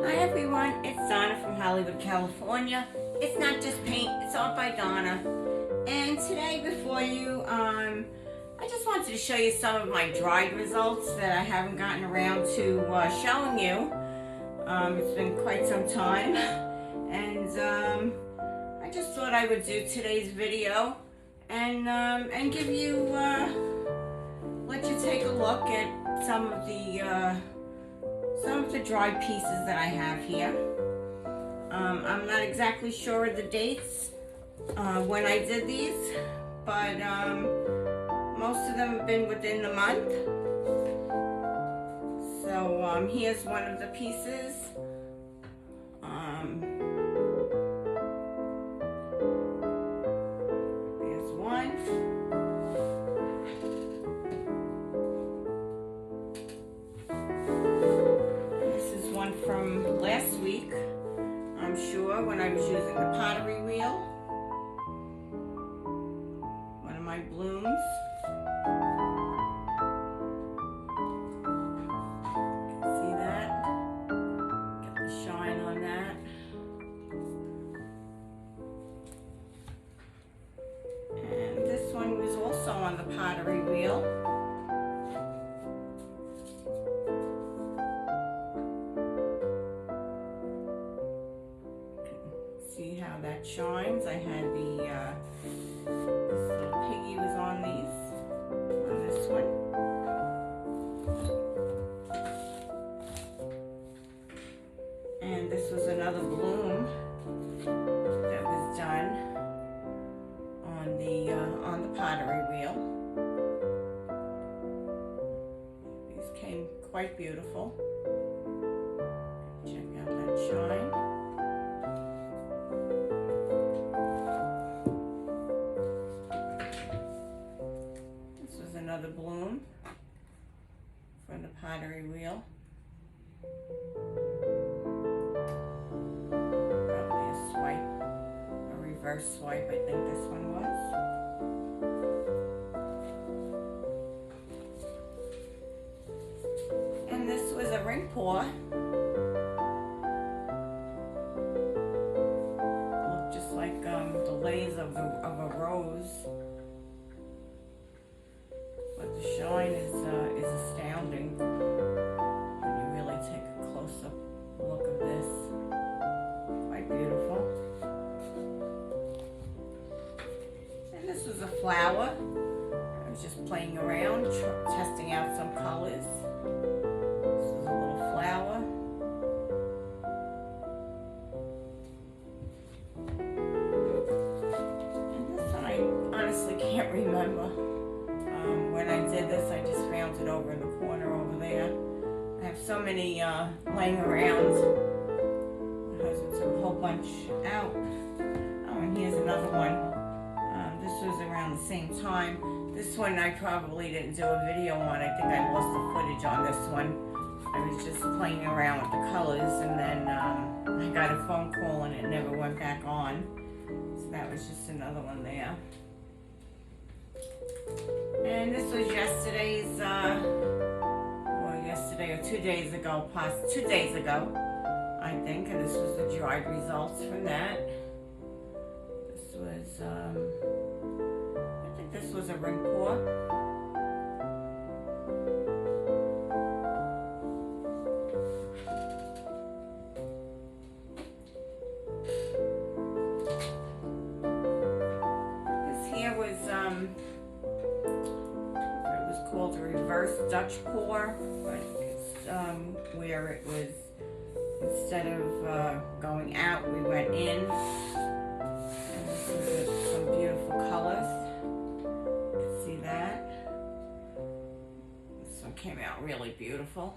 Hi everyone, it's Donna from Hollywood, California. It's not just paint, it's art by Donna. And today before you, I just wanted to show you some of my dried results that I haven't gotten around to showing you. It's been quite some time. And I just thought I would do today's video and give you, let you take a look at some of the dried pieces that I have here. I'm not exactly sure of the dates when I did these, but most of them have been within the month. So here's one of the pieces. There's one. From last week, I'm sure, when I was using the pottery wheel. One of my blooms. See that? Got the shine on that. And this one was also on the pottery wheel. See how that shines. I had this little piggy was on this one. And this was another bloom that was done on the pottery wheel. These came quite beautiful. Check out that shine. Another bloom from the pottery wheel. Probably a swipe, a reverse swipe, I think this one was. And this was a ring pour. Looked just like the leaves of a rose. But the shine is astounding when you really take a close-up look of this. Quite beautiful. And this was a flower. I was just playing around, testing out some colors. This was a little flower. And this one I honestly can't remember. When I did this, I just found it over in the corner over there. I have so many laying around. My husband took a whole bunch out. Oh, and here's another one. This was around the same time. This one I probably didn't do a video on. I think I lost the footage on this one. I was just playing around with the colors, and then I got a phone call and it never went back on. So that was just another one there. And this was yesterday's, or yesterday or 2 days ago, 2 days ago, I think, and this was the dried results from that. This was, I think this was a ring pour. This here was, called a reverse Dutch pour, but it's where it was, instead of going out, we went in. And this is some beautiful colors. You can see that. This one came out really beautiful.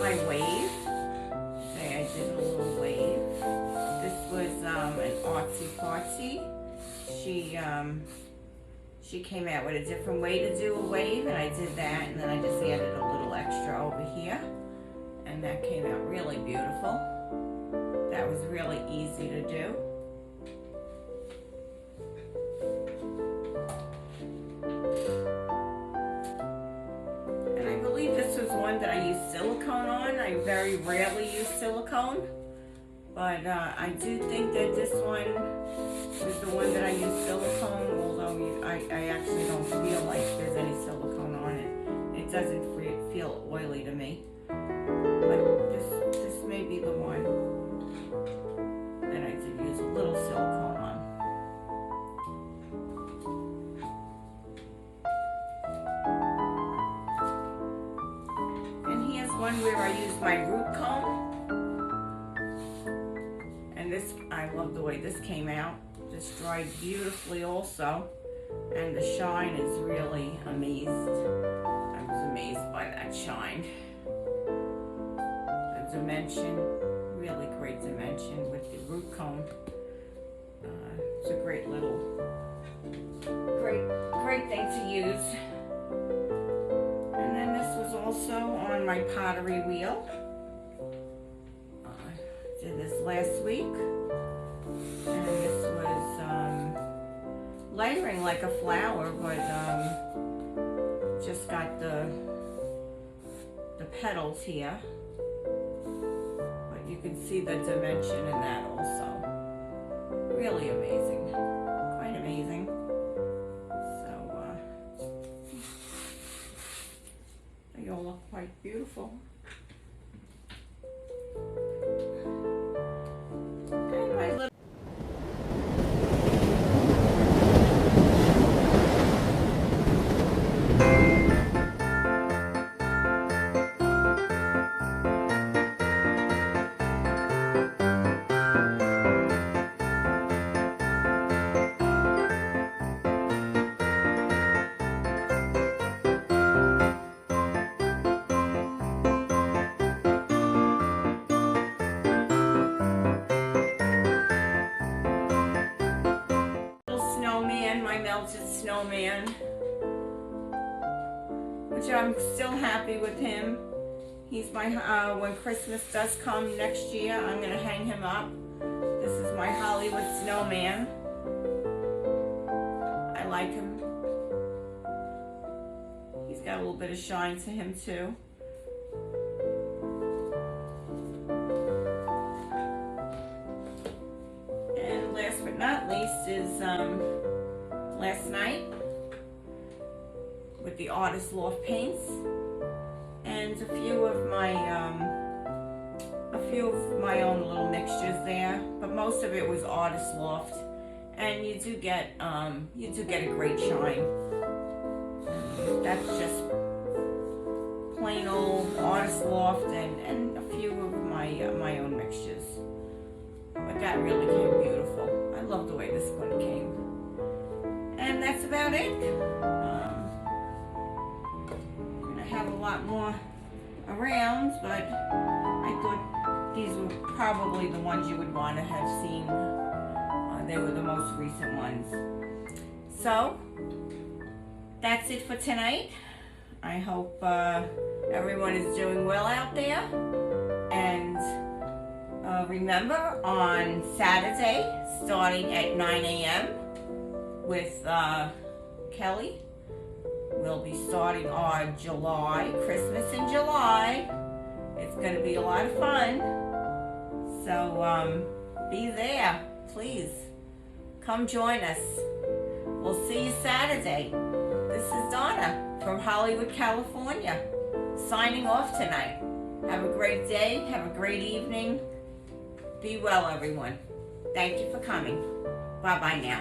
My wave. Okay, I did a little wave. This was an artsy fartsy. She she came out with a different way to do a wave, and I did that, and then I just added a little extra over here, and that came out really beautiful. That was really easy to do. And I believe this was one that I used silicone on. I very rarely use silicone, but I do think that this one was the one that I used silicone, although I actually don't feel like there's any silicone on it. It doesn't feel oily to me, but this may be the one that I did use a little silicone on. And here's one where I used my root comb. And this, I love the way this came out. This dried beautifully also, and the shine is really amazed. I was amazed by that shine. The dimension, really great dimension with the root comb. It's a great little, great thing to use. And then this was also on my pottery wheel. Did this last week. And this was layering like a flower, but just got the petals here. But you can see the dimension in that also. Really amazing. Quite amazing. So they all look quite beautiful. And my little melted snowman, which I'm still happy with him. He's my, when Christmas does come next year, I'm going to hang him up. This is my Hollywood snowman. I like him. He's got a little bit of shine to him too. And last but not least is last night with the Artist Loft paints and a few of my own little mixtures there, but most of it was Artist Loft, and you do get a great shine. That's just plain old Artist Loft and a few of my own mixtures, but that really came beautiful. I love the way this one came. And that's about it. I'm going to have a lot more around, but I thought these were probably the ones you would want to have seen. They were the most recent ones. So, that's it for tonight. I hope everyone is doing well out there. And remember, on Saturday, starting at 9 a.m., with Kelly, we'll be starting our Christmas in July. It's going to be a lot of fun. So be there, please. Come join us. We'll see you Saturday. This is Donna from Hollywood, California, signing off tonight. Have a great day. Have a great evening. Be well, everyone. Thank you for coming. Bye-bye now.